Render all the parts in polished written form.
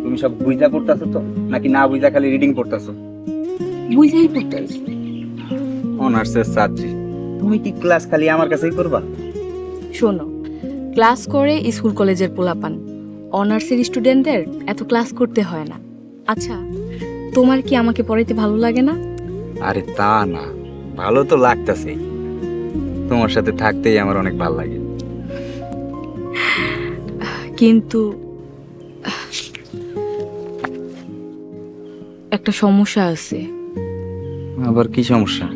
তুমি সব বুঝা করতেছো তো নাকি না বুঝা খালি রিডিং করতেছো? বুঝাই পড়তেছি। অনার্সের ছাত্রী তুমি কি ক্লাস খালি আমার কাছেই করবা? শোনো, ক্লাস করে স্কুল কলেজের পোলাপান, অনার্সের স্টুডেন্টদের এত ক্লাস করতে হয় না। আচ্ছা, তোমার কি আমাকে পড়াইতে ভালো লাগে না? আরে তা না, ভালো তো লাগতেছে, তোমার সাথে থাকতেই আমার অনেক ভালো লাগে। কিন্তু একটা সমস্যা আছে। আবার কি সমস্যা?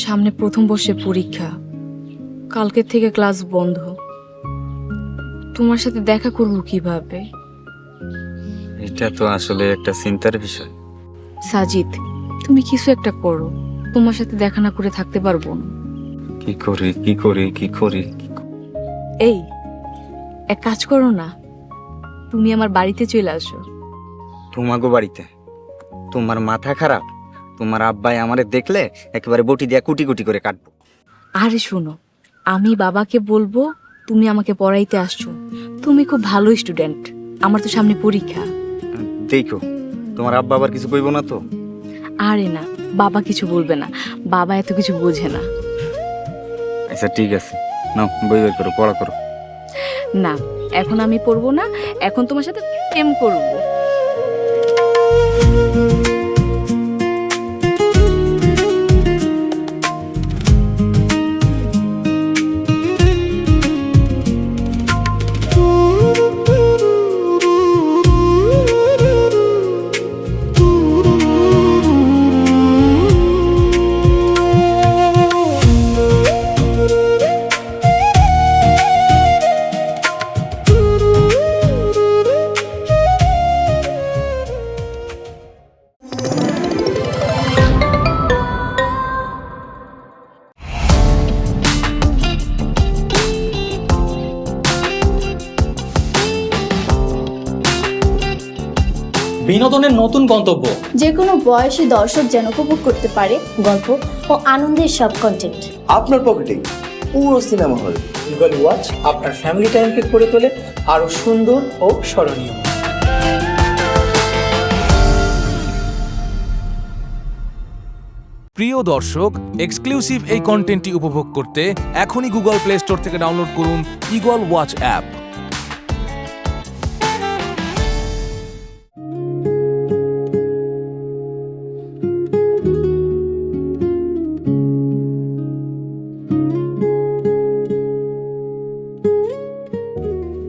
সামনে প্রথম বর্ষে পরীক্ষা, কালকের থেকে ক্লাস বন্ধ। তোমার সাথে দেখা করব কিভাবে? এটা তো আসলে একটা চিন্তার বিষয়। সাজিদ, তুমি কিছু একটা করো, তোমার সাথে দেখা না করে থাকতে পারবো না। কি করি কি করি কি করি? এই, এক কাজ করো না, তুমি আমার বাড়িতে চলে আসো। তোমাগো বাড়িতে? তোমার মাথা খারাপ? তোমার আব্বাই আমারে দেখলে একেবারে বটি দিয়া কুটি কুটি করে কাটবো। আরে শোনো, আমি বাবাকে বলবো তুমি আমাকে পড়াইতে আসছো। তুমি খুব ভালো স্টুডেন্ট, আমার তো সামনে পরীক্ষা। দেখো, তোমার আব্বা আবার কিছু কইব না তো? আরে না, বাবা কিছু বলবে না, বাবা এত কিছু বোঝে না। আচ্ছা ঠিক আছে, নাও বই বের করো, পড়া করো। না, এখন আমি পড়বো না, এখন তোমার সাথে প্রেম করবো। বিনোদনের নতুন গন্তব্য, যে কোনো বয়সী দর্শক যেন উপভোগ করতে পারে গল্প ও আনন্দের সব কন্টেন্ট আপনার পকেটেই পুরো সিনেমা হল। গুগল ওয়াচ আপনার ফ্যামিলি টাইমকে করে তোলে আরো সুন্দর ও স্মরণীয়। প্রিয় দর্শক, এক্সক্লুসিভ এই কন্টেন্টটি উপভোগ করতে এখনই গুগল প্লে স্টোর থেকে ডাউনলোড করুন ইগল ওয়াচ অ্যাপ।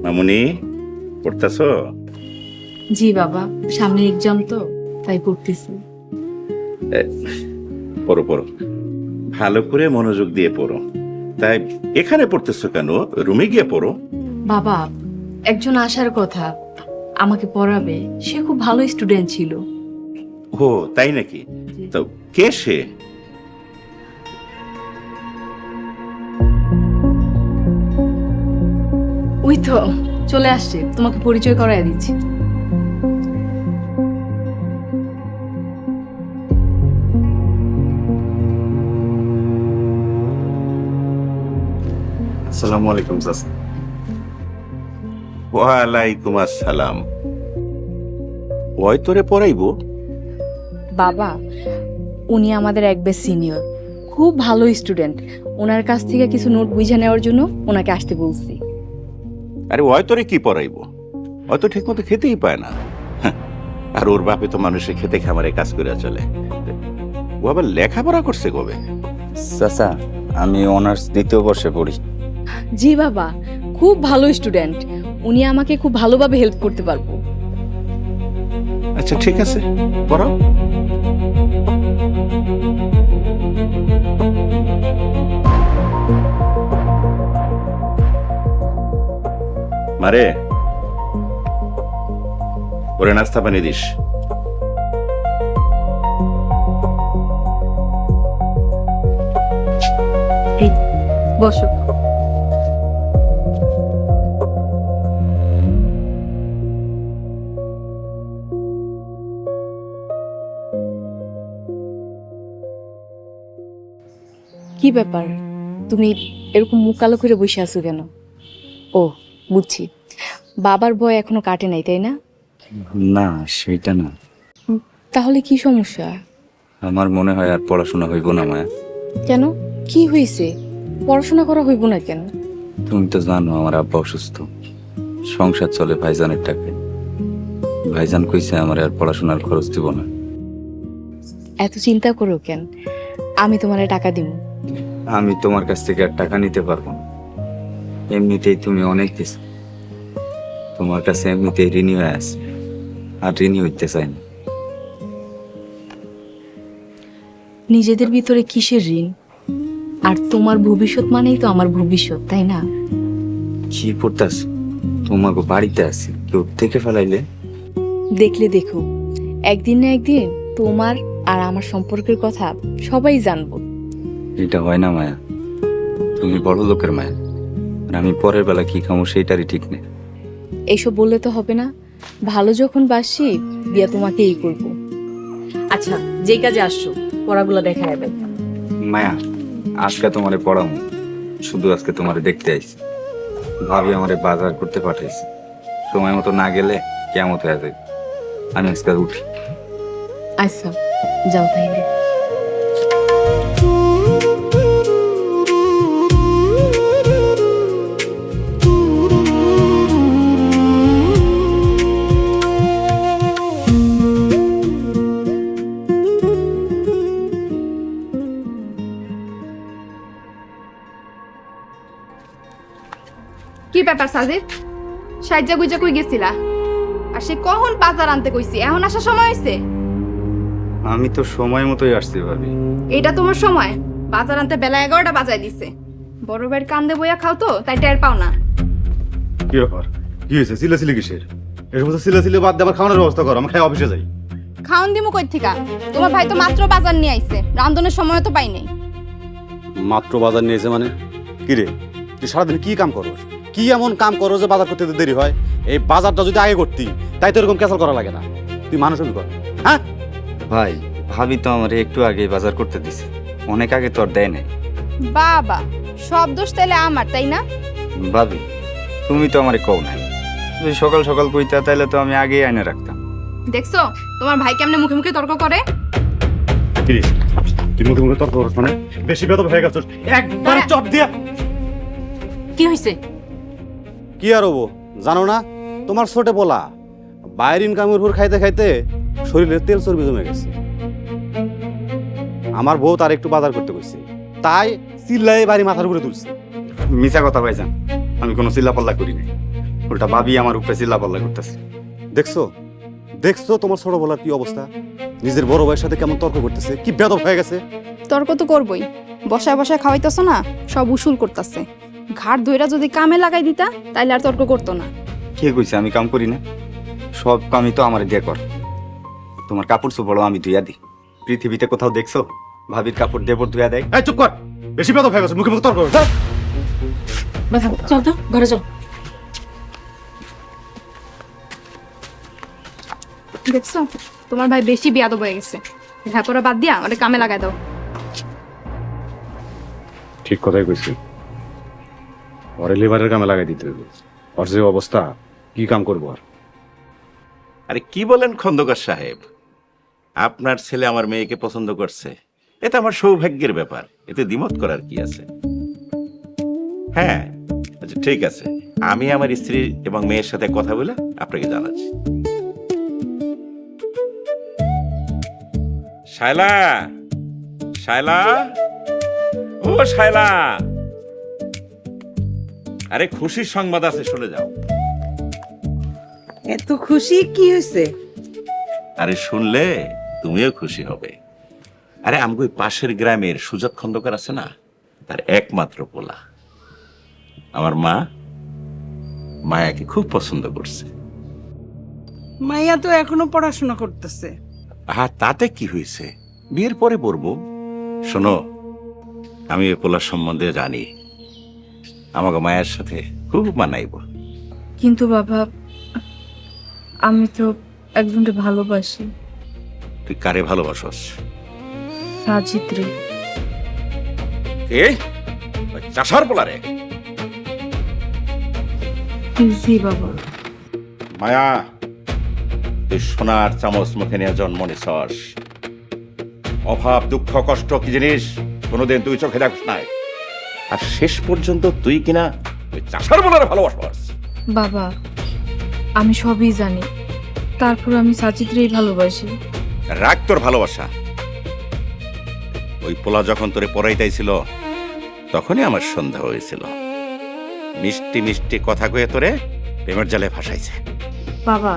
মামুনি, পড়তেছো? জি বাবা, সামনে এক্সাম তো তাই পড়তেছি। পড়ো পড়ো, ভালো করে মনোযোগ দিয়ে পড়ো। তাই এখানে পড়তেছো কেন? রুমে গিয়ে পড়ো। বাবা, একজন আসার কথা, আমাকে পড়াবে, সে খুব ভালো স্টুডেন্ট ছিল। ও তাই নাকি? তো কে সে? ওই তো চলে আসছে, তোমাকে পরিচয় করায় দিচ্ছি। আসসালামু আলাইকুম চাচা। ওয়ালাইকুম আসসালাম। ওই তোরে পড়াইবো? বাবা, উনি আমাদের এক বেশ সিনিয়র, খুব ভালো স্টুডেন্ট। ওনার কাছ থেকে কিছু নোট বুঝে নেওয়ার জন্য ওনাকে আসতে বলছি। আরে ওই তোরে কি পড়াইবো? ওই তো ঠিক মতো খেতেই পায় না। হ্যাঁ, আর ওর বাপে তো মানুষের খেতে খামারে কাজ করে চলে। ও আবার লেখাপড়া করছে কবে? চাচা, আমি অনার্স দ্বিতীয় বর্ষে পড়ি। জি বাবা, খুব ভালো স্টুডেন্ট, উনি আমাকে খুব ভালোভাবে হেল্প করতে পারবো। আচ্ছা ঠিক আছে, পড়াও। মারে, ওরে নাস্তা পানি দিস। এই, বসো। কি ব্যাপার, তুমি এরকম মুখ কালো করে বসে আছো কেন? ও, বুঝছি, বাবার ভয় এখনো কাটে নাই, তাই না? না, সেটা না। তাহলে কি সমস্যা? আমার মনে হয় আর পড়াশোনা হইব না মায়া। কেন, কি হয়েছে? পড়াশোনা করা হইব না কেন? তুমি তো জানো আমার আব্বা অসুস্থ, সংসার চলে ভাইজানের টাকায়। ভাইজান কইছে আমার আর পড়াশোনার খরচ দিব না। এত চিন্তা করো কেন, আমি তোমারে টাকা দিব। আমি তোমার কাছ থেকে আর টাকা নিতে পারবো না, এমনিতেই তুমি অনেক দিছো। তোমার কাছে এমনিতেই ঋণী হয়ে আছে, আর ঋণী হইতে চাই না। নিজেদের ভিতরে কিসের ঋণ? আর তোমার ভবিষ্যৎ মানেই তো আমার ভবিষ্যৎ, তাই না? কি পড়তাস? তোমাকে বাড়িতে আছি, কেউ দেখে ফেলাইলে? দেখলে দেখো, একদিন না একদিন তোমার আর আমার সম্পর্কের কথা সবাই জানবো। এটা হয় না মায়া, তুমি বড় লোকের মায়া, আর আমি পরের বেলা কি খামো সেইটারই ঠিক নেই। এইসব বললে তো হবে না, ভালো যখন বাসি বিয়া তোমাকেই করবো। আচ্ছা, যেই কাজে আসছো পড়াগুলো দেখা যাবে। মায়া, আজকে তোমারে পড়াবো, শুধু আজকে তোমারে দেখতে আইছি। ভাবি আমারে বাজার করতে পাঠাইছে, সময় মতো না গেলে কেমন হয়ে যাবে। আমি আজকে উঠি। আচ্ছা, যাও তাইলে। কি ব্যাপার সাজিদ, সাইজা গুইজা কই গেছিলা? আর সে কখন বাজার আনতে কইছি, এখন আসার সময় হইছে? আমি তো সময় মতোই আসছি ভাবি। এটা তোমার সময়? বাজার আনতে বেলা 11টা বাজায় দিছে। বড় ভাইয়ের কান্দে বইয়া খাও তো, তাই টের পাও না। কি ব্যাপার? কি হয়েছে? চিল্লাচিল্লি কিসের? এর মধ্যে চিল্লাচিল্লি বাদ দিয়ে আমার খাওয়ানোর ব্যবস্থা করো, আমি খাই অফিসে যাই। খাওন দিমু কই থিকা? তোমার ভাই তো মাত্র বাজার নিয়ে আইছে, রান্ধনের সময় তো পাই নাই। মাত্র বাজার নিয়েছে মানে? কি রে, তুই সারাদিন কি কাম করো? কি এমন কাম করো যে বাজার করতে দেরি হয়? এই বাজারটা যদি আগে করতি তাই তো এরকম ক্যান্সেল করা লাগে না। তুই মানুষ কর, হ্যাঁ? ভাই, ভাবি তো আমারে একটু আগে বাজার করতে দিছে, অনেক আগে তো আর দেয় নাই। বাবা, সব দোষ তাইলে আমার, তাই না? ভাবি, তুমি তো আমারে কও নাই, যদি সকাল সকাল কইতা তাইলে তো আমি আগেই আইনে রাখতাম। দেখছো তোমার ভাই কেমনে মুখে মুখে তর্ক করে? কি রে, তুই মুখে মুখে তর্ক করছ মানে? বেশি বেদব হয়ে গেছিস, একবার চপ দিয়া। কি হয়েছে? কি আর হবো জানো না? তোমার ছোটে বলা বাইরের ইনকামের উপর খাইতে খাইতে শরীরে তেল চর্বি জমে গেছে। আমার বউ তার একটু বাজার করতে কইছে, তাই চিল্লাই বাড়ি মাথার উপরে তুলছে। মিছা কথা ভাইজান, আমি কোনো চিল্লাপাল্লা করি নাই, উল্টা ভাবি আমার উপরে চিল্লাপাল্লা করতেছে। দেখছো দেখছো তোমার ছোট বলার কি অবস্থা? নিজের বড় ভাইয়ের সাথে কেমন তর্ক করতেছে, কি বেদব হয়ে গেছে। তর্ক তো করবই, বসায় বসায় খাওয়াইতেছ না, সব উসুল করতেছে। ঘাট ধইরা যদি কামে লাগাই দিতা তাইলে আর তর্ক করতো না। কে কইছে আমি কাম করি না? সব কামই তো আমার দিয়ে কর। তোমার কাপড় চোপড়ও আমি ধুইয়া দিই। পৃথিবীতে কোথাও দেখছো ভাবির কাপড় দেবর ধুইয়া দেয়? এই চুপ কর, বেশি বেদব হয়ে গেছে, মুখে মুখে তর্ক করছ। চল তো ঘরে চল। দেখছো তোমার ভাই বেশি বিয়াদব হয়ে গেছে। ঝাপড়া বাদ দিয়া ওটা কামে লাগাই দাও। ঠিক কথাই কইছি, পরে লেবারের কামে লাগাই দিতে হবে। ওর যে অবস্থা, কি কাম করবো আর? আরে কি বলেন খন্দকার সাহেব, আপনার ছেলে আমার মেয়েকে পছন্দ করছে, এটা আমার সৌভাগ্যের ব্যাপার, এতে দ্বিমত করার কি আছে? হ্যাঁ, আচ্ছা ঠিক আছে, আমি আমার স্ত্রী এবং মেয়ের সাথে কথা বলে আপনাকে জানাচ্ছি। শায়লা, শায়লা, ও শায়লা, আরে খুশির সংবাদ আছে, শুনে যাও। এত খুশি কি হয়েছে? আরে শুনলে তুমিও খুশি হবে। আরে আমগো পাশের গ্রামের সুজাত খন্দকার আছে না, তার একমাত্র পোলা আমার মা মায়াকে খুব পছন্দ করছে। মাইয়া তো এখনো পড়াশোনা করতেছে। আর তাতে কি হয়েছে, বিয়ের পরে পড়বো। শোনো, আমি এই পোলার সম্বন্ধে জানি, আমাকে মায়ের সাথে খুব মানাইব। কিন্তু বাবা, আমি তো একজনকে ভালোবাসি। তুই কারে ভালোবাসস? সাজিদ রে। এই ওই চাষার পোলারে জি বাবা। মায়া, তুই সোনার চামচ মুখে নিয়ে জন্ম নিছস। অভাব দুঃখ কষ্ট কি জিনিস কোনোদিন তুই চোখে দেখ নাই, আর শেষ পর্যন্ত তুই কিনা ওই চাষার পোলারে ভালোবাসস। বাবা আমি সবই জানি, তারপর আমি সাজিদরেই ভালোবাসি। রাগ তোর ভালোবাসা। ওই পোলা যখন তোরে পড়াইতেছিল তখনই আমার সন্দেহ হয়েছিল। মিষ্টি মিষ্টি কথা কয়ে তোরে প্রেমের জালে ফাঁসাইছে। বাবা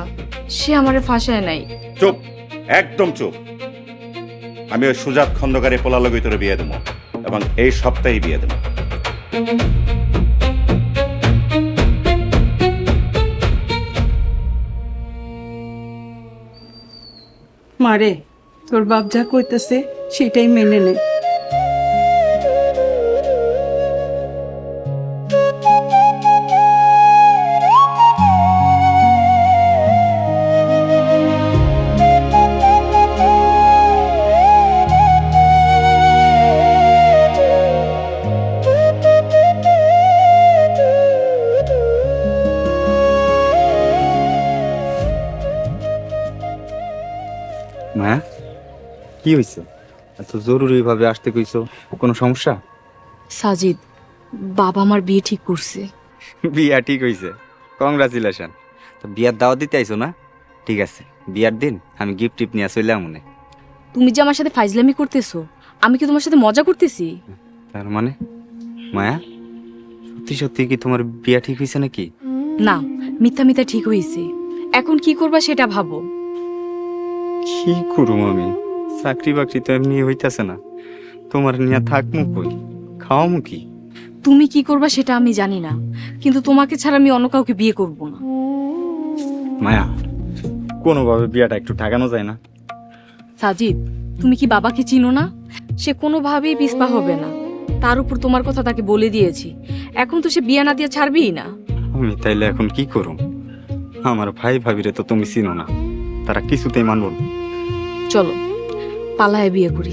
সে আমারে ফাঁসায় নাই। চুপ, একদম চুপ। আমি ওই সুজাত খন্দকারের পোলা লগেই তোরে বিয়ে দেবো, এবং এই সপ্তাহেই বিয়ে দেবো। মারে, তোর বাপ যা কইতেছে সেটাই মেনে নে। মায়া, কি হয়েছে? এত জরুরি ভাবে আসতে কইছো, কোনো সমস্যা? সাজিদ, বাবা আমার বিয়ে ঠিক করছে। বিয়া ঠিক হয়েছে, কংগ্রাচুলেশন। তো বিয়ার দাওয়াত দিতে আইছো না? ঠিক আছে, বিয়ার দিন আমি গিফট টিপ নিয়ে চললাম মনে। তুমি যে আমার সাথে ফাইজলামি করতেছো, আমি কি তোমার সাথে মজা করতেছি? তার মানে মায়া, সত্যি সত্যি কি তোমার বিয়া ঠিক হয়েছে নাকি? না, মিথ্যা মিথ্যা ঠিক হয়েছে। এখন কি করবা সেটা ভাবো। কি করুম আমি? চাকরি বাকরি তো এমনি হইতাছে না, তোমার নিয়ে থাকমু কই, খাওয়ামু কি? তুমি কি করবা সেটা আমি জানি না, কিন্তু তোমাকে ছাড়া আমি অন্য কাউকে বিয়ে করব না। মায়া, কোনোভাবে বিয়াটা একটু ঠেকানো যায় না? সাজিদ, তুমি কি বাবাকে চিনো না? সে কোনোভাবেই পিছপা হবে না। তার উপর তোমার কথা তাকে বলে দিয়েছি, এখন তো সে বিয়ে না দিয়ে ছাড়বেই না। আমি তাইলে এখন কি করুম? আমার ভাই ভাবিরে তো তুমি চিনো না, তারা কিছুতেই মানব না। চলো পালায় বিয়ে করি।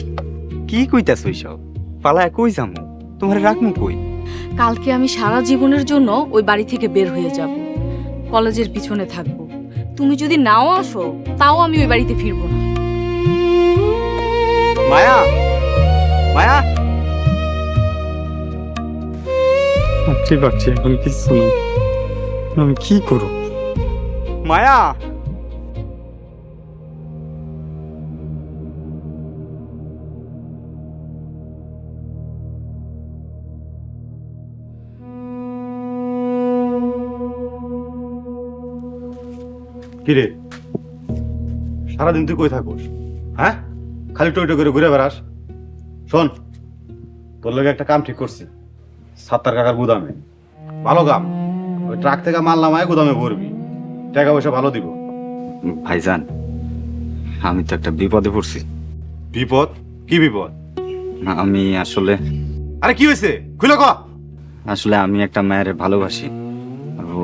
কি কইতাছ ওইসব? পালায় কই যামু? তোমার রাখমু কই? কালকে আমি সারা জীবনের জন্য ওই বাড়ি থেকে বের হয়ে যাব, কলেজের পিছনে থাকব। তুমি যদি নাও আসো তাও আমি ওই বাড়িতে ফিরবো না। মায়া, মায়া, ভাবছি ভাবছি এখন কিছু না, আমি কি করব? মায়া, কিরে, সারাদিন তুই কই থাকোস? হ্যাঁ, খালি টই টই করে ঘুরে বেড়াস। শোন, তোর লগে একটা কাম ঠিক করছি, সাত্তার কাকার গুদামে। ভালো কাম, ওই ট্রাক থেকে মাল নামায় গুদামে ভরবি, টাকা পয়সা ভালো দিব। ভাইজান, আমি তো একটা বিপদে পড়ছি। বিপদ? কি বিপদ? আমি আসলে আরে কি হয়েছে, খুলে ক। আসলে আমি একটা মায়ের ভালোবাসি,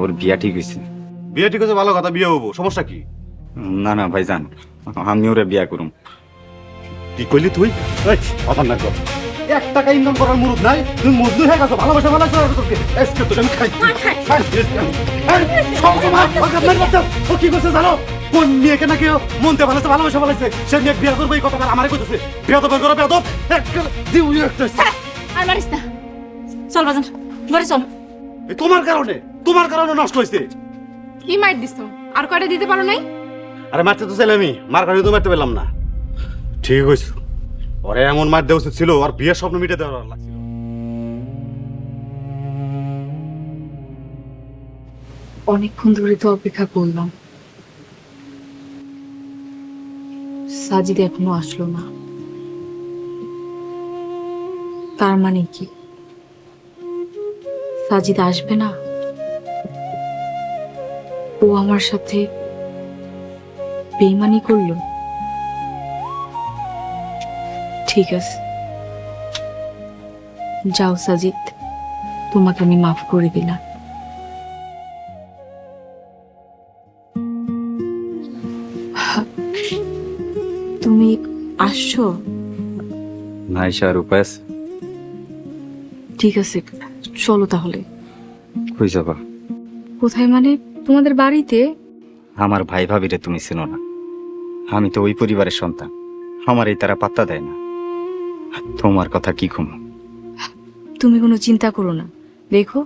ওর বিয়া ঠিক হয়েছে। বিয়ে ঠিক আছে, ভালো কথা, বিয়ে হবো, সমস্যা কি? না না ভাইজান, আমি ওরে বিয়া করুম। কি কইলি তুই? কথা না কর, 1 টাকা ইনকাম করার মুরুদ নাই, তুই মজদুর হয়ে গেছো, ভালোবাসা ভালো আজকে তোকে আমি খাই। ও কি করছে জানো? কোন মেয়েকে নাকি মনতে ভালোছে, ভালোবাসা ভালোছে, সে মেয়ে বিয়ে করবো, এই কথা আমারে কইতেছে। বিয়ে তো বের করো, বিয়ে তো আর মারিস না, চল বাজান, ঘরে চল। তোমার কারণে নষ্ট হয়েছে। কি মার দিছো? আর কয়টা দিতে পারো নাই? আরে মারতে তো চাইলে আমি, মার কারণে তো মারতে পেলাম না। ঠিক হয়েছে, ওরে এমন মার দেওয়া উচিত ছিল, আর বিয়ের স্বপ্ন মিটে দেওয়ার লাগছিল। অনেকক্ষণ ধরে তো অপেক্ষা করলাম, সাজিদ এখনো আসলো না। তার মানে কি সাজিদ আসবে না? ও আমার সাথে বেইমানি করলো? ঠিক আছে, যাও সাজিদ, তোমাকে আমি মাফ করে দিলাম। তুমি আসছো? না এসে আর উপায় আছে? ঠিক আছে, চলো তাহলে। কই যাবা? কোথায় মানে? তোমাদের বাড়িতে। আমার ভাই ভাবিরে তুমি চেনো না, আমি তো ওই পরিবারের সন্তান, আমার এই তারা পাত্তা দেয় না। তোমার কথা কি কম? তুমি কোনো চিন্তা করো না, দেখো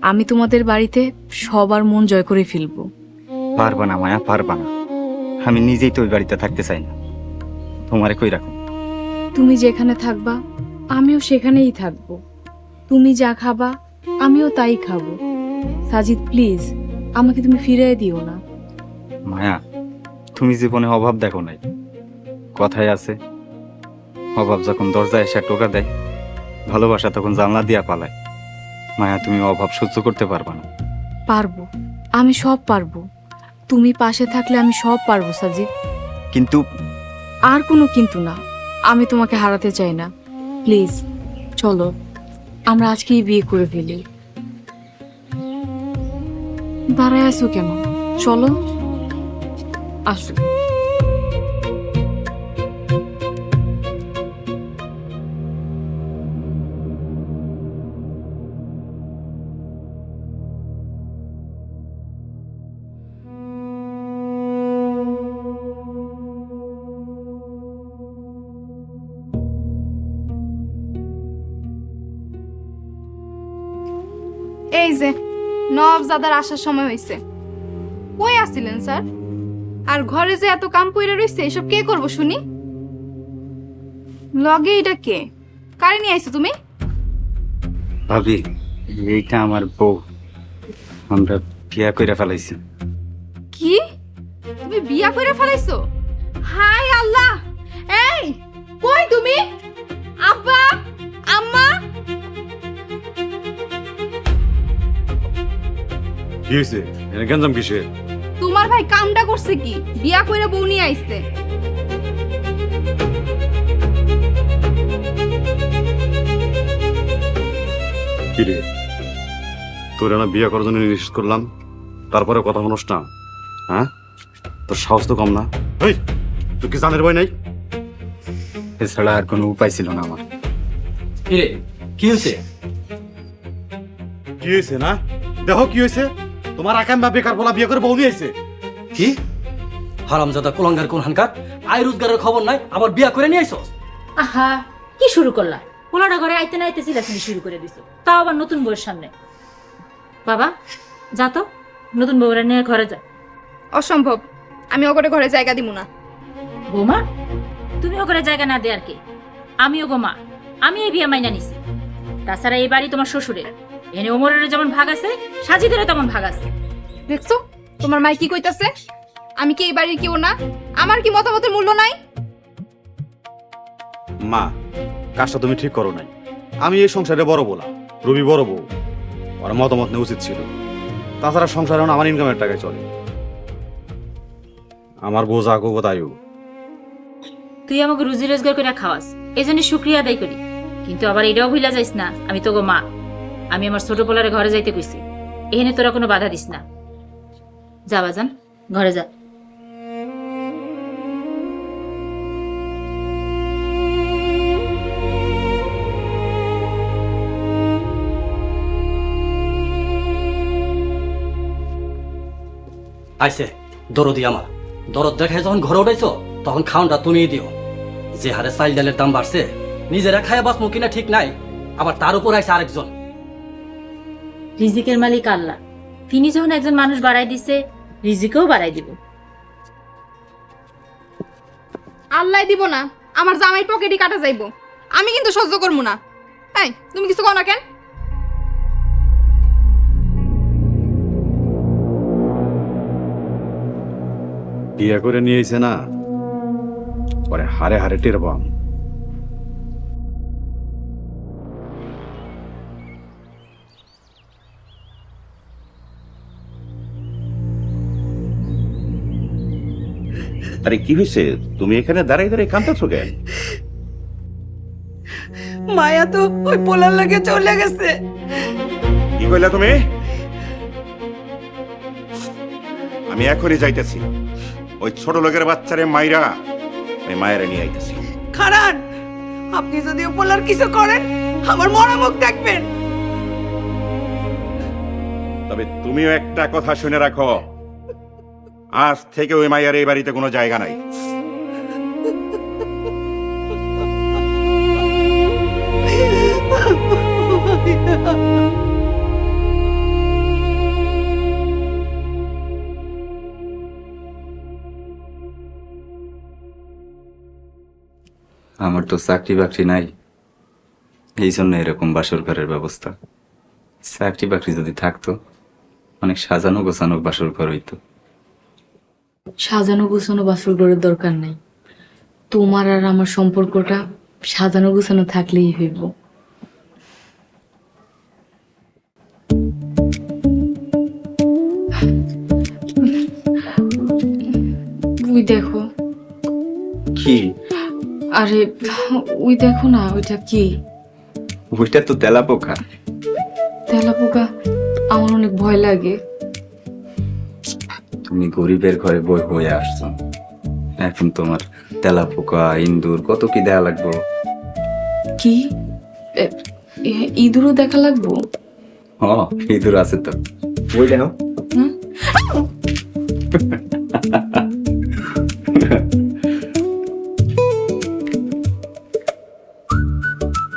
আমি তোমাদের বাড়িতে সবার মন জয় করে ফেলবো। পারবা না মায়া, পারবা না। আমি নিজেই তো ওই বাড়িতে থাকতে চাই না। তোমারে কই রাখো? তুমি যেখানে থাকবা আমিও সেখানেই থাকবো। তুমি যা খাবা আমিও তাই খাবো। সাজিদ প্লিজ, আমাকে তুমি ফিরিয়ে দিও না। মায়া, তুমি জীবনে অভাব দেখো নাই। কথায় আছে, অভাব যখন দরজায় এসে টোকা দেয়, ভালোবাসা তখন জানলা দিয়া পালায়। মায়া, তুমি অভাব সহ্য করতে পারবা না। পারবো, আমি সব পারবো। তুমি পাশে থাকলে আমি সব পারবো সাজিদ। কিন্তু আর কোনো কিন্তু না, আমি তোমাকে হারাতে চাই না। প্লিজ চলো, আমরা আজকেই বিয়ে করে ফেলি। দাঁড়ায় আছো কেন? চলো, আসো। এই যে নবাবজাদার আসার সময় হয়েছে। কই আসছিলেন স্যার? আর ঘরে যে এত কাম পইরা রইছে, এসব কে করবো শুনি? লগে এটা কে? কারে নিয়ে আইছো তুমি? ভাবি, এইটা আমার বউ। আমরা বিয়া কইরা ফেলাইছি। কি? তুমি বিয়া করে ফেলাইছো? হায় আল্লাহ! এই কই তুমি? আব্বা, আম্মা, কি হয়েছে? এনে গেঞ্জাম কিসে? তোমার ভাই কামটা করছে কি? বিয়া কইরা বউ নিয়ে আইছে। কি রে, তোর না বিয়ে করার জন্য নিষেধ করলাম, তারপরে কথা শুনোস না? হ্যাঁ, তোর সাহস তো কম না। এই, তুই কি জানের ভয় নাই? এছাড়া আর কোনো উপায় ছিল না আমার। কি হয়েছে? কি হয়েছে না? দেখো কি হয়েছে। তোমার আকাম বা বেকার বলা বিয়ে করে বউ নিয়ে আইছে। কি হারামজাদা কোলাঙ্গার কোন হানকার, আয় রোজগারের খবর নাই, আবার বিয়া করে নিয়ে আইছস? আহা, কি শুরু করলা? পোলাটা ঘরে আইতে না আইতে চিলাচিলি শুরু করে দিছো, তাও আবার নতুন বউয়ের সামনে। বাবা যা তো, নতুন বউরা নিয়ে ঘরে যা। অসম্ভব, আমি ওগরে ঘরে জায়গা দিব না। বৌমা, তুমি ওখানে জায়গা না দে আর কি। আমিও গো মা, আমি এই বিয়ে মাইনা নিছি। তাছাড়া এই বাড়ি তোমার শ্বশুরের, এনে ওমরের যেমন ভাগ আছে, সাজিদেরও তেমন ভাগ আছে। দেখছো তোমার মাই কি কইতাছে? আমি কি এই বাড়ির কেউ না? আমার কি মতামতের মূল্য নাই? মা, কাজটা তুমি ঠিক করো নাই। আমি এই সংসারে বড় বলা, রবি বড় বউ, ওর মতামত নেওয়া উচিত ছিল। তাছাড়া সংসার এখন আমার ইনকামের টাকায় চলে। আমার বউ যা করবো তাই হোক। তুই আমাকে রুজি রোজগার করে খাওয়াস, এই জন্য শুক্রিয়া আদায় করি। কিন্তু আবার এটাও ভুলা যাইস না, আমি তো গো মা। আমি আমার ছোট পোলারে ঘরে যাইতে কইছি, এখানে তোরা কোনো বাধা দিস না। যা বাজান, ঘরে যা। আইসে দরদি আমার, দরদ দেখায় যখন ঘরে উঠাইছো তখন খাওনটা তুমিই দিও। যে হারে চাল ডালের দাম বাড়ছে, নিজেরা খায় বাঁচমো কিনা ঠিক নাই, আবার তার উপর আইসে আরেকজন। রিজিকের মালিক আল্লাহ, তিনি যখন একজন মানুষ বাড়াই দিছে, রিজিকেও বাড়াই দিব। আল্লাহ দিব না, আমার জামাই পকেটই কাটা যাইবো। আমি কিন্তু সহ্য করবো না। এই তুমি কিছু কও না কেন? বিয়ে করে নিয়ে আইছে না, পরে হারে হারে টের পাম। আরে কি হয়েছে? তুমি এখানে দাঁড়াই দাঁড়াই কাঁদতেছো কেন? মায়া তো ওই পোলার লাগে চলে গেছে। কি কইলা তুমি? আমি এখনই যাইতেছি, ওই ছোট লোকের বাচ্চারে মাইরা আমি মায়েরা নিয়ে আইতেছি। খারান, আপনি যদি ও পোলার কিছু করেন আমার মরা মুখ দেখবেন। তবে তুমিও একটা কথা শুনে রাখো, আজ থেকে ওই মাইয়ার এই বাড়িতে কোনো জায়গা নাই। আমার তো চাকরি বাকরি নাই, এই জন্য এরকম বাসর ঘরের ব্যবস্থা। চাকরি বাকরি যদি থাকতো অনেক সাজানো গোছানো বাসর ঘর হইতো। সাজানো গুছানো বাসর ঘরের দরকার নাই, তোমার আর আমার সম্পর্কটা সাজানো গুছানো থাকলেই হইব। ওই দেখো। কি? আরে ওই দেখো না, ওইটা কি? ওইটা তো তেলা পোকা। তেলা পোকা? আমার অনেক ভয় লাগে। তুমি গরিবের ঘরে বই হয়ে আসছো, এখন তোমার তেলা পোকা ইন্দুর কত কি দেয়া লাগবো। কি ইঁদুরও দেখা লাগবো? হ, ইঁদুর আছে তো। ওই দেখো।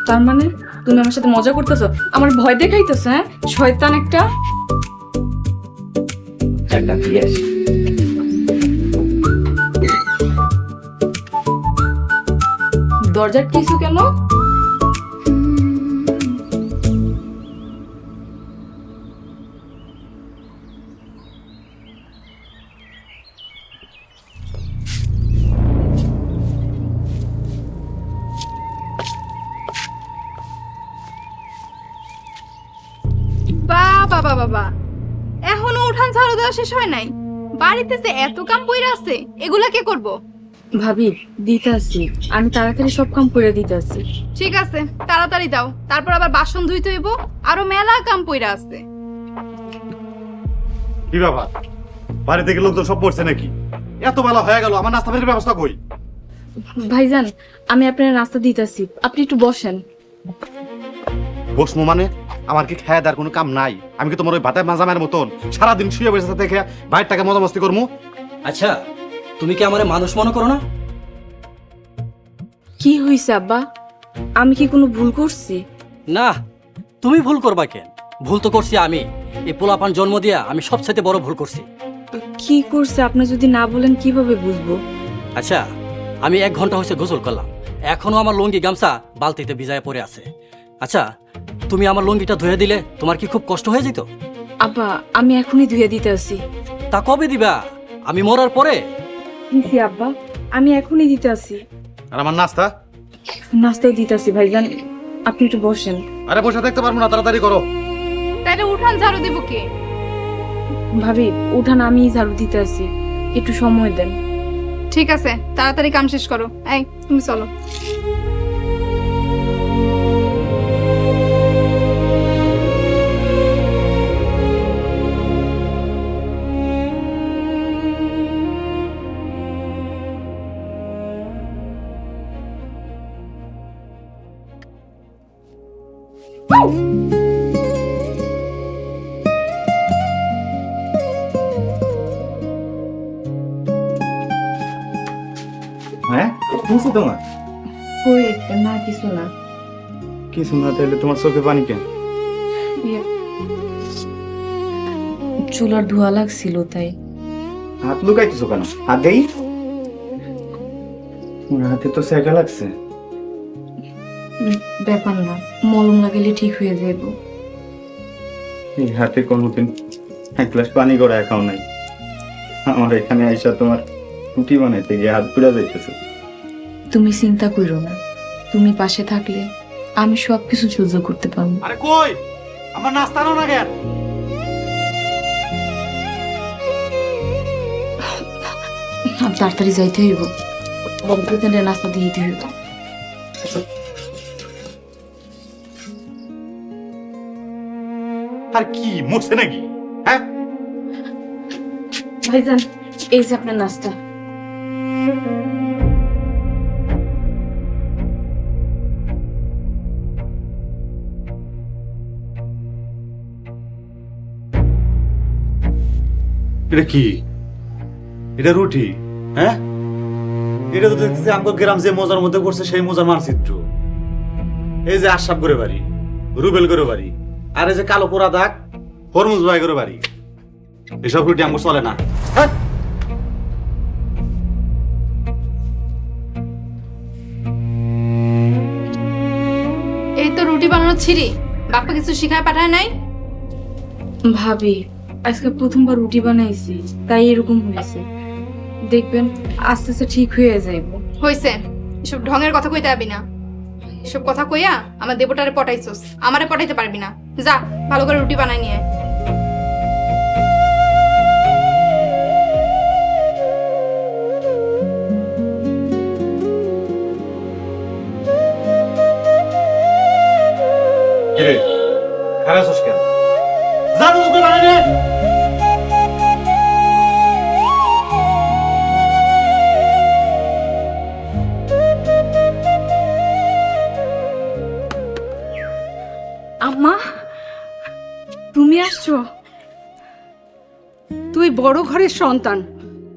তার মানে তুমি আমার সাথে মজা করতেছো, আমার ভয় দেখাইতেছো? হ্যাঁ, শয়তান একটা। একটা দিয়ে আসি। দরজার কিছু কেন? বাবা বাবা বাবা, এখনো উঠান ঝাড়ু দেওয়া শেষ হয় নাই? বাড়িতে যে এত কাম পইরা আছে, এগুলা কে করব? ভাবি দিতে আসি, আমি তাড়াতাড়ি সব কাম করে দিতে আসি। ঠিক আছে, তাড়াতাড়ি দাও, তারপর আবার বাসন ধুইতে হইব, আরো মেলা কাম পইরা আছে। কি ব্যাপার, বাড়ি থেকে লোকজন সব পড়ছে নাকি? এত বেলা হয়ে গেল, আমার নাস্তা পানির ব্যবস্থা কই? ভাইজান, আমি আপনার নাস্তা দিতেছি, আপনি একটু বসেন। বসমু মানে? আমার কি খায় দেওয়ার কোনো কাম নাই? আমি কি তোমার ওই ভাতের মাজামের মতন সারাদিন শুয়ে বসে দেখে বাইরের টাকা মজা মস্তি করবো? আচ্ছা, তুমি কি আমারে মানুষ মনে করো না? কি হইছে আব্বা? আমি কি কোনো ভুল করছি? না, তুমি ভুল করবা কেন? ভুল তো করছি আমি। এই পোলাপান জন্ম দিয়া আমি সবচেয়ে বড় ভুল করছি। কি করছে আপনি যদি না বলেন কিভাবে বুঝবো? আচ্ছা, আমি 1 ঘন্টা হয়েছে গোসল করলাম, এখনো আমার লুঙ্গি গামছা বালতিতে ভিজায় পড়ে আছে। আচ্ছা, তুমি আমার লুঙ্গিটা ধুয়ে দিলে তোমার কি খুব কষ্ট হয়ে যেত? আব্বা, আমি এখনই ধুয়ে দিতে আসি। তা কবে দিবা? আমি মরার পরে? জি আব্বা, আমি এখনই দিতে আসি। আর আমার নাস্তা? নাস্তাই দিতে আসি ভাইজান, আপনি একটু বসেন। আরে বসে দেখতে পারবো না, তাড়াতাড়ি করো। তাইলে উঠান ঝাড়ু দিব কে? ভাবি উঠান আমি ঝাড়ু দিতে আসি, একটু সময় দেন। ঠিক আছে, তাড়াতাড়ি কাম শেষ করো। এই তুমি চলো। হ্যাঁ, বুঝছো তোমার? কই না, কিছু না। কিছু না তাহলে তোমার চোখে পানি কেন? চুলার ধোয়া লাগছিল তাই। হাত লুকাইতেছো কেন? হাত দেই। হাতে তো সেকা লাগছে। ব্যাপার না, মলম লাগালে ঠিক হয়ে যাইব। এই হাতে কোনোদিন 1 গ্লাস পানি গড়ায় খাও নাই। আমার এখানে আইসা তোমার রুটি বানাইতে গিয়ে হাত পুড়া যাইতেছে। তুমি চিন্তা করো না, তুমি পাশে থাকলে আমি সবকিছু সহ্য করতে পারবো। আরে কই আমার নাস্তা নাও না কেন? তাড়াতাড়ি যাইতে হইব, বন্ধুদের নাস্তা দিয়ে দিতে হইব। আর কি মরছে নাকি? হ্যাঁ ভাইজান, এই যে আপনার নাস্তা। এটা কি? এটা রুটি? হ্যাঁ, এটা তো দেখতেছি আমার গ্রাম যে মজার মধ্যে করছে সেই মজার মানচিত্র। এই যে আশরাফ করে বাড়ি, রুবেল করে বাড়ি, আর এই যে কালো পোড়া দাগ হরমুজ ভাই করে বাড়ি। এসব রুটি আমার চলে না। হ্যাঁ? এই তো রুটি বানানো ছিঁড়ি, বাপ্পা কিছু শিখায় পাঠায় নাই? ভাবি আজকে প্রথমবার রুটি বানাইছি, তাই এরকম হয়েছে। দেখবেন আস্তে আস্তে ঠিক হয়ে যাইব। হইছে, এসব ঢঙের কথা কইতে পারবি না। এসব কথা কইয়া আমার দেবটারে পটাইছস, আমারে পটাইতে পারবি না। যা ভালো করে রুটি বানাই নিয়ে আয়। কিরে খারাপ আছিস কেন? যা তো তোকে বানাই নে। আম্মা তুমি আসছো? তুই বড় ঘরের সন্তান,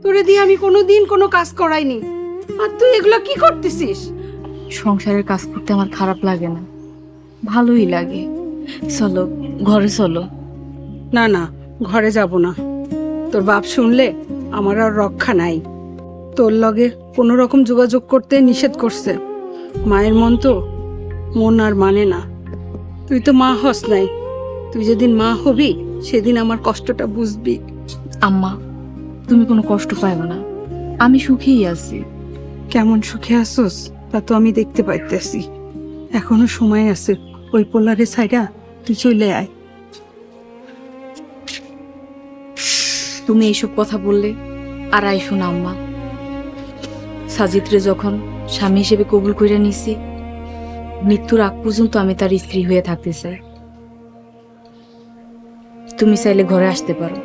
তোরে দিয়ে আমি কোনোদিন কোনো কাজ করাইনি, আর তুই এগুলো কি করতেছিস? সংসারের কাজ করতে আমার খারাপ লাগে না, ভালোই লাগে। চলো ঘরে চলো। না না, ঘরে যাব না। তোর বাপ শুনলে আমার আর রক্ষা নাই। তোর লগে কোনো রকম যোগাযোগ করতে নিষেধ করছে। মায়ের মন তো মন আর মানে না। তুই তো মা হস নাই, তুই যেদিন মা হবি সেদিন আমার কষ্টটা বুঝবি। আম্মা তুমি কোনো কষ্ট পাইবে না, আমি সুখেই আছি। কেমন সুখে আসোস তা তো আমি দেখতে পাইতেছি। এখনো সময় আছে, ওই পোলারে সাইডা তুই চলে আয়। তুমি এইসব কথা বললে আর আইসো না আম্মা। সাজিদরে যখন স্বামী হিসেবে কবুল করে নিছি, মৃত্যুর আগ পর্যন্ত আমি তার স্ত্রী হয়ে থাকতে চাই। তুমি চাইলে ঘরে আসতে পারো।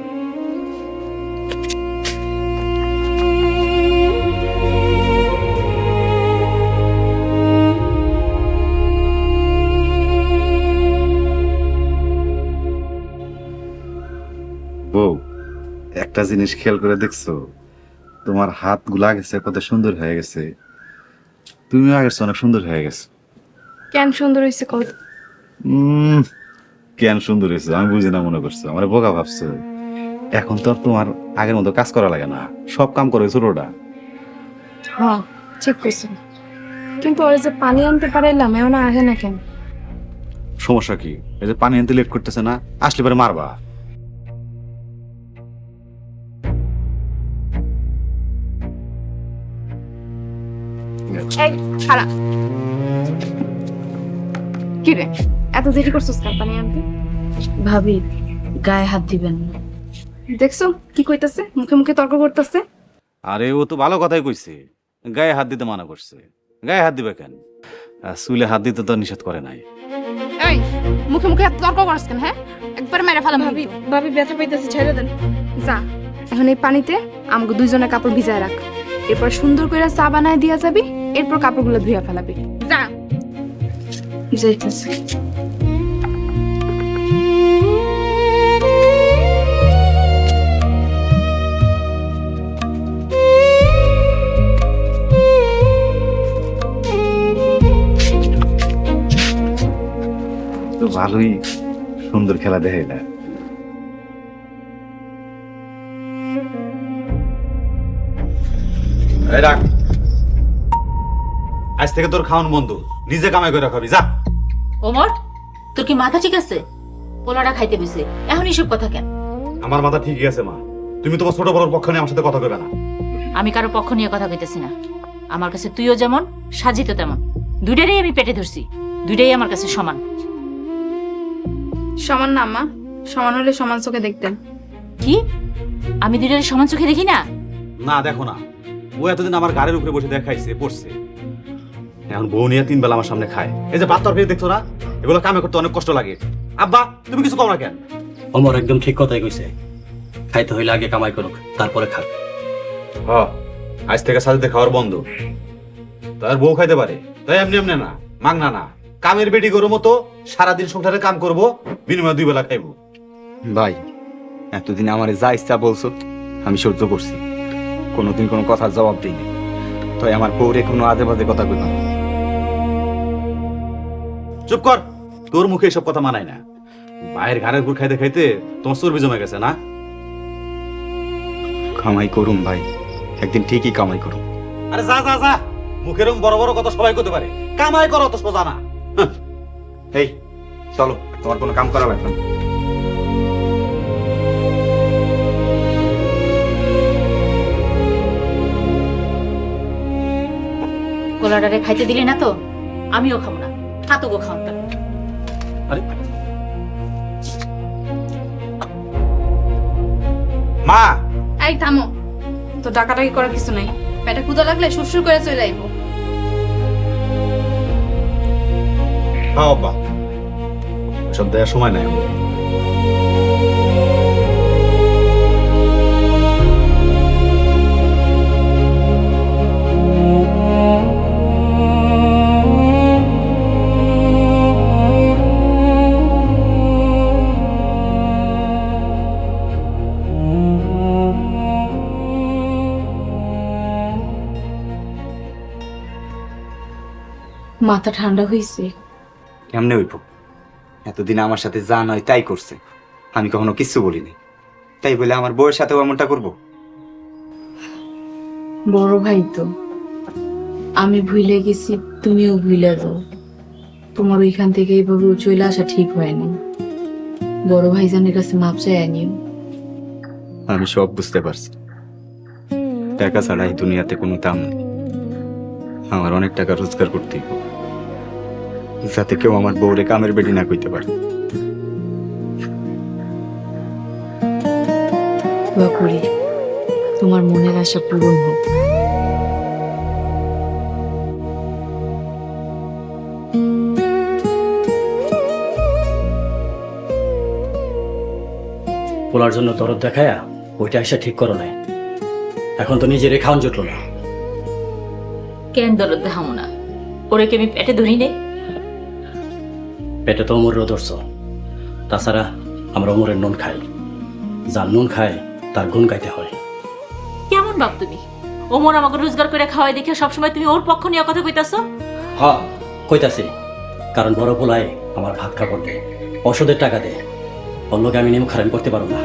বউ, একটা জিনিস খেয়াল করে দেখছো? তোমার হাত গুলা গেছে কত সুন্দর হয়ে গেছে। তুমিও আগের চেয়ে অনেক সুন্দর হয়ে গেছো। কেন সুন্দর হয়েছে কত? কেন সুন্দর হয়েছে আমি বুঝি না মনে করছো? আমার বোকা ভাবছো? এখন তো আর তোমার আগের মতো কাজ করা লাগে না, সব কাম করে ছোটটা। হ্যাঁ ঠিক কইছো, কিন্তু ওই যে পানি আনতে পারাইলাম এমন আসে না কেন? সমস্যা কি? এই যে পানি আনতে লেট করতেছে না, আসলে পরে মারবা। এই খারাপ কি রে, এত দেরি করছস কেন পানি আনতে? ভাবি গায়ে হাত দিবেন না। দেখছো কি কইতাছে, মুখে মুখে তর্ক করতেছে। আরে ও তো ভালো কথাই কইছে, গায়ে হাত দিতে মানা করছে। গায়ে হাত দিবে কেন? চুলে হাত দিতে তো নিষেধ করে নাই। এই মুখে মুখে এত তর্ক করছ কেন? হ্যাঁ একবার মেরে ফেলাম। ভাবি ভাবি ব্যথা পাইতেছে, ছেড়ে দেন। যা এখন এই পানিতে আমাকে দুইজনের কাপড় ভিজায় রাখ, এরপর সুন্দর করে চা বানায় দিয়া যাবি, এরপর কাপড়গুলো ধুইয়া ফেলাবি। যা। যাইতেছে। তো ভালোই সুন্দর খেলা দেখে না। এই রাখ, আজ থেকে তোর খাওয়ান বন্ধ, নিজে কামাই করে খাবি। যা। ওমর, তোর কি মাথা ঠিক আছে? পোলাটা খাইতে বসে এখন এসব কথা কেন? আমার মাথা ঠিকই আছে মা, তুমি তোমার ছোট বড়র পক্ষ নিয়ে আমার সাথে কথা কইবে না। আমি কারো পক্ষ নিয়ে কথা কইতেছি না। আমার কাছে তুইও যেমন, সাজিত তেমন। দুইটারই আমি পেটে ধরছি, দুইটাই আমার কাছে সমান। সমান না মা, সমান হলে সমান চোখে দেখতেন। কি? আমি দুইটারই সমান চোখে দেখি না? না দেখো না, ও এতদিন আমার গাড়ির উপরে বসে দেখাইছে পড়ছে, এখন বউ নিয়ে 3 বেলা আমার সামনে খায়। এই যে ভাত তরকারি দেখছো না, এগুলো কামে করতে অনেক কষ্ট লাগে। আব্বা তুমি কিছু কও না কেন? অমর একদম ঠিক কথাই কইছে, খাইতে হইলে আগে কামাই করুক, তারপরে খাক। আজ থেকে সাথে খাওয়ার বন্ধ। তার বউ খাইতে পারে, তাই এমনি এমনি না, মাংনা না, কামের বেটি গরু মতো সারাদিন সংসারে কাম করব, বিনিময়ে 2 বেলা খাইবো। ভাই এতদিন আমারে যা ইচ্ছা বলছো আমি সহ্য করছি, কোনোদিন কোনো কথার জবাব দিইনি। তাই আমার পৌরে কোনো আজে বাজে কথা কইব না। চুপ কর, তোর মুখে এসব কথা মানায় না। মায়ের ঘাড়ের গুড় খাইতে খাইতে তোমার চর্বি জমে গেছে না? কামাই করুম ভাই, একদিন ঠিকই কামাই করুম। আরে যা যা যা, মুখের বড় বড় কথা সবাই করতে পারে, কামাই করো তো সোজা না। এই চলো, তোমার কোনো কাম করা লাগবে না। পোলাটারে খাইতে দিলি না তো আমিও খাবো না, হাতো গো খাওয়াটা। আরে মা, এই থামো, তো ডাকাডাকি করার কিছু নাই। পেটে ক্ষুধা লাগলে সুরসুর করে চলে আইবো। খাও আব্বা, সব দেওয়ার সময় নাই। মাথা ঠান্ডা হয়েছে। কেমনে হইব? এতদিন আমার সাথে যা নয় তাই করছে, আমি কখনো কিচ্ছু বলিনি। তাই বলে আমার বউয়ের সাথেও এমনটা করবো? বড় ভাই তো, আমি ভুলে গেছি, তুমিও ভুলে যাও। তোমার ওইখান থেকে এইভাবে চলে আসা ঠিক হয়নি। বড় ভাইজানের কাছে মাপ চাই আনিও। আমি সব বুঝতে পারছি, টাকা ছাড়া এই দুনিয়াতে কোনো দাম নেই। আমার অনেক টাকা রোজগার করতেই হবে, যাতে কেউ আমার বউরে কামের বেটি না কইতে পারে। দোয়া করি তোমার মনের আশা পূরণ হোক। পোলার জন্য দরদ দেখায়া ওইটা এসে ঠিক করো নাই। এখন তো নিজের খাওয়ান জুটলো না। কেন দরদ দেখামো না? ওরে কি আমি পেটে ধরি নেই? পেটে তো অমরেরও ধরছ। তাছাড়া আমরা অমরের নুন খাই, যার নুন খায় তার গুণ গাইতে হয়। কেমন বাপ তুমি? ওমর আমাকে রোজগার করে খাওয়াই দেখে সবসময় তুমি ওর পক্ষ নিয়ে কথা কইতাছো? হ্যাঁ কইতাছি, কারণ বড় পোলায় আমার ভাত খাবার দেয়, ওষুধের টাকা দেয়। ওর লোকে আমি নিয়ম খারাপ করতে পারবো না।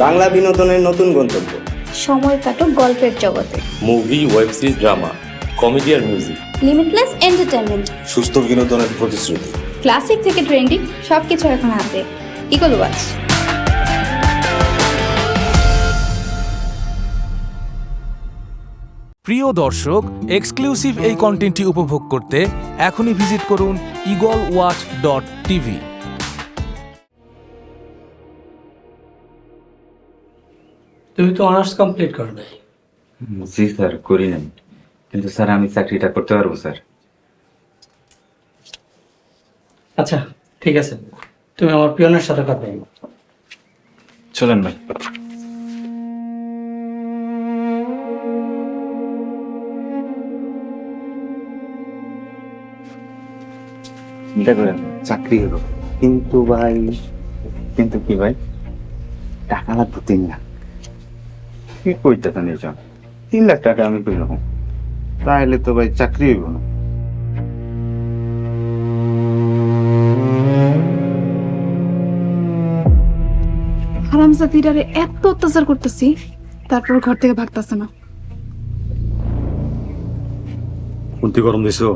বাংলা বিনোদনের নতুন গন্তব্য। সময় কাটুক গল্পের জগতে। Movie, web series, drama, comedy আর মিউজিক। Limitless entertainment. সুস্থ বিনোদনের প্রতিশ্রুতি। ক্লাসিক থেকে ট্রেন্ডিং সবকিছু এখন হাতে। Eagle Watch. প্রিয় দর্শক, এক্সক্লুসিভ এই কন্টেন্টটি উপভোগ করতে এখনই ভিজিট করুন eagleWatch.tv। তুমি তো অনার্স কমপ্লিট করবে? জি স্যার, করি নাই, কিন্তু স্যার আমি চাকরিটা করতে পারবো স্যার। আচ্ছা ঠিক আছে, তুমি আমার পিয়নের সাথে কথা বলো। চলেন ভাই। চিন্তা করেন, চাকরি হলো, কিন্তু ভাই, কিন্তু কি ভাই, টাকা লাগতো 3 লাখ। কি কইতেছেন এইসব? 3 লাখ টাকা আমি কই রকম? তাহলে তো ভাই চাকরি হইব না। হারামজাদিরারে এত অত্যাচার করতেছি, তারপর ঘর থেকে ভাগতেছে না। কুন্তি গরম দিছো?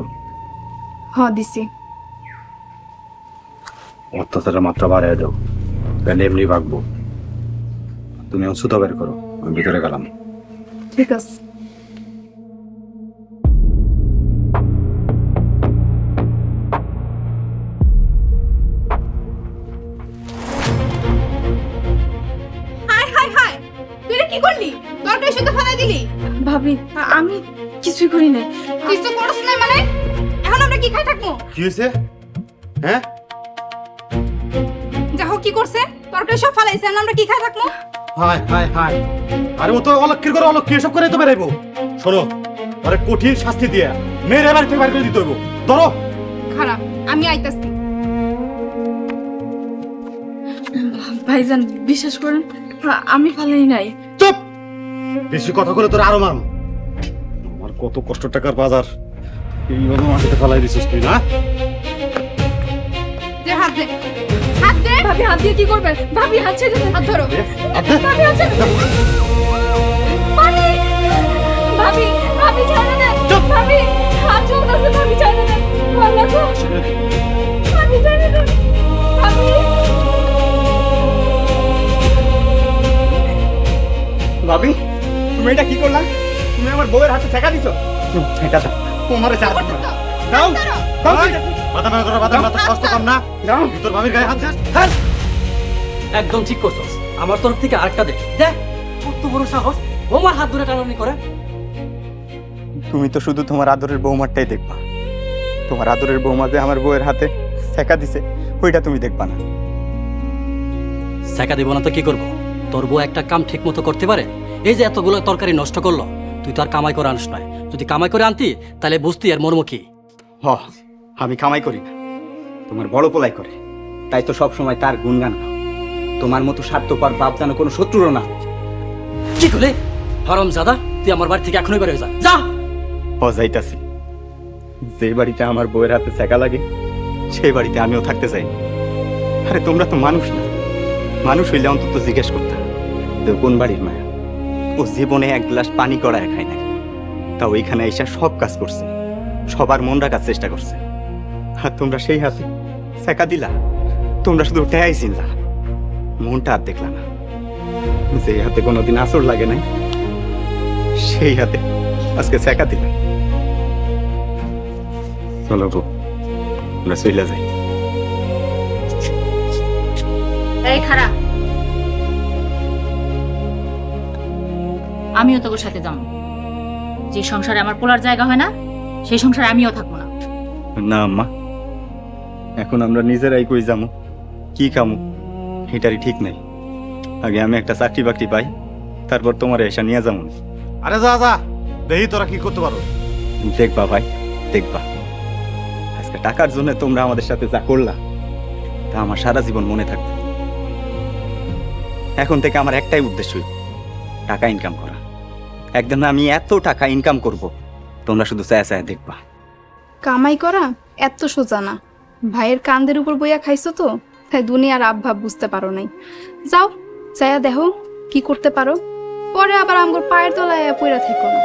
দিছি। অত্যাচারের মাত্রা বাড়াই দাও, তাহলে এমনি ভাগবো। তুমি সুতা বের করো, আমি ভিতরে গেলাম। ঠিক আছে। ভাবি, আমি কিছুই করি নাই। কিছু করছ না মানে এখন আমরা কি খাই থাকবো? কি হয়েছে? হ্যাঁ, দেখো কি করছে, তরকারি সব ফালাইছে, এখন আমরা কি খাই থাকবো? হায় হায় হায়, আরে ও তো অলক্ষীর করে অলক্ষী এসব করে তো বেরাইবো। শোনো, আরে কঠিন শাস্তি দিয়ে মেয়ের বাড়ি থেকে বাইর করে দিতে হইব। ধরো। খারাপ, আমি আইতাছি। ভাইজান বিশ্বাস করেন আমি ফালাই নাই। চুপ, বেশি কথা করে তোর আরো মারম। আমার কত কষ্ট টাকার বাজার এইভাবে মাটিতে ফেলাই দিছিস তুই না? দে হাত দে, হাত দে। ভাবি হাত দিয়ে কি করবেন? ভাবি হাত ছেড়ে দেন। হাত ধরো। ভাবি হাত ছেড়ে দেন। ভাবি ভাবি ভাবি ছেড়ে দেন। ভাবি হাত চলতেছে, ভাবি ছেড়ে দেন। ভালো তো ভাবি ছেড়ে দেন। ভাবি ভাবি, তুমি এটা কি করলা? তুমি আমার বউয়ের হাতে ছেঁকা দিছো। এটা দাও, তোমারে চার দিন দাও। দাও, বাধা না করো, বাধা না তো কষ্ট কম না। দাও, তোর ভাবির গায়ে হাত দিস। একদম ঠিক করছস। আমার তরফ থেকে আরেকটা দে। দেখ কত বড় সাহস, বৌমার হাত ধরে টানাটানি করে। তুমি তো শুধু তোমার আদরের বৌমারটাই দেখবা। তোমার আদরের বৌমা যে আমার বউয়ের হাতে ছেঁকা দিছে ওইটা তুমি দেখবা না। ছেঁকা দিব না তো কি করব? তোর বউ একটা কাম ঠিক মতো করতে পারে? এই যে এতগুলো তরকারি নষ্ট করলো, তুই তো আর কামাই করে আনিস নয়। যদি কামাই করে আনতি তাহলে বুঝতি আর মর্ম কি। হ, আমি কামাই করি না, তোমার বড় পোলাই করে। তাই তো সব সময় তার গুণগান গাও। তোমার মতো স্বার্থপর বাপ যেন কোনো শত্রুরও না। কি করলে হারামজাদা, তুই আমার বাড়ি থেকে এখনই বের হয়ে যা। যা। হ, যাইতাছি। যে বাড়িতে আমার বউয়ের হাতে ছেঁকা লাগে সেই বাড়িতে আমিও থাকতে চাই না। আরে তোমরা তো মানুষ না, মানুষ হইলে অন্তত জিজ্ঞেস করতাম তো কোন বাড়ির মায়া। ও জীবনে এক গ্লাস পানি কড়ায় খায় নাই, তা ওইখানে এসে সব কাজ করছে, সবার মন রাখার চেষ্টা করছে। আর তোমরা সেই হাতে ছেঁকা দিলা। তোমরা শুধু টেয়াই চিনলা, মনটা আর দেখলা না। যে হাতে কোনোদিন আঁচড় লাগে নাই সেই হাতে আজকে ছেঁকা দিলা। চলো গো, আমরা চইলা যাই। এই খারাপ, আমিও তোর সাথে যাবো। যে সংসারে আমার পোলার জায়গা হয় না সেই সংসারে আমিও থাকবো না। না আম্মা, এখন আমরা নিজেরাই কই যাবো, কি খামু এটারই ঠিক নাই। আগে আমি একটা চাকরি বাকরি পাই, তারপর তোমার এসা নিয়ে যাবো। আরে যা যা, দেখি তোরা কি করতে পারো। দেখবা ভাই, দেখবা। আজকে টাকার জন্য তোমরা আমাদের সাথে যা করলা তা আমার সারা জীবন মনে থাকবে। এখন থেকে আমার একটাই উদ্দেশ্য, টাকা ইনকাম করা। একদিন আমি এত টাকা ইনকাম করব, তোমরা শুধু চায়া চায়া দেখবা। কামাই করা এত সোজা না। ভাইয়ের কান্দের উপর বইয়া খাইছো তো, তাই দুনিয়ার আবভাব বুঝতে পারো নাই। যাও, চায়া দেখো কি করতে পারো, পরে আবার আমগোর পায়ের তলায় পইরা থেকো না।